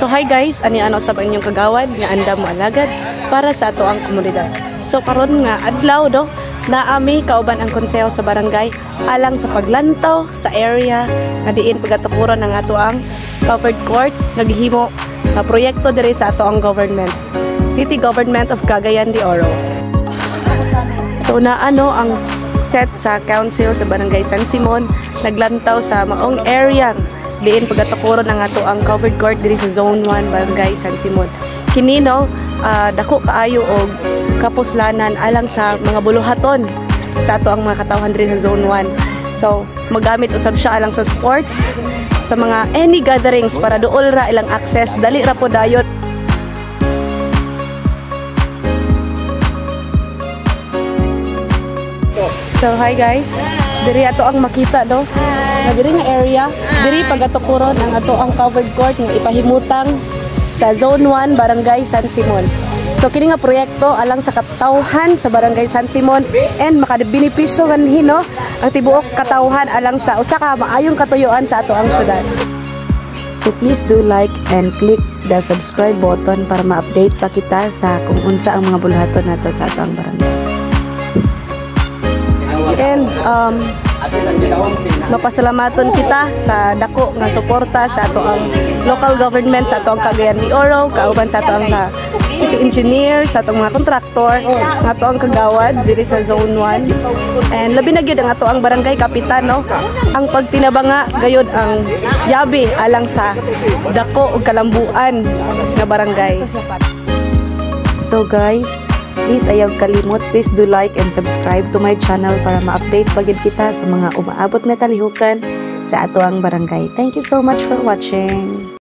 So hi guys, ani ano sa inyong kagawad nga andam mo alagad para sa ato ang komunidad. So karon nga adlaw do naami kauban ang konseho sa barangay alang sa paglantaw sa area nga diin pagatukuron ng ato ang covered court naghihimo nga proyekto diri sa ato ang government, City Government of Cagayan de Oro. So naano ang set sa council sa barangay San Simon naglantaw sa maong area diin pagatukuron ng ato ang covered court diri sa Zone 1 barangay San Simon. Kini no dako kaayo og kapuslanan alang sa mga buluhaton sa ato ang mga katawhan diri sa Zone 1. So magamit usab siya alang sa sports, sa mga any gatherings para duol ra ilang access, dali ra po dayon. So hi guys, diri ato ang makita do. Na diri nga area, diri pagatukuron ang ato ang covered court nga ipahimutang sa Zone 1 Barangay San Simon. So kini nga proyekto alang sa katawhan sa Barangay San Simon and makabenepisyo kanhi no ang tibuok katawhan alang sa usa ka maayong katuyuan sa ato ang syudad. So please do like and click the subscribe button para ma-update pa kita sa kung unsa ang mga buluhaton nato sa ato ang barangay. And mapasalamaton kita sa dako nga suporta sa ato ang local government sa ato ang Cagayan de Oro, kauban sa ato ang sa city engineer, sa atong mga kontraktor, nga ato ang kagawad diri sa Zone 1. And labi na gyud ang ato ang barangay kapitan no. Ang pagtinabanga gayud ang yabi alang sa dako ug kalambuan nga barangay. So guys, please ayaw kalimot, please do like and subscribe to my channel para ma-update pagid kita sa mga umaabot na kalihukan sa ato ang barangay. Thank you so much for watching.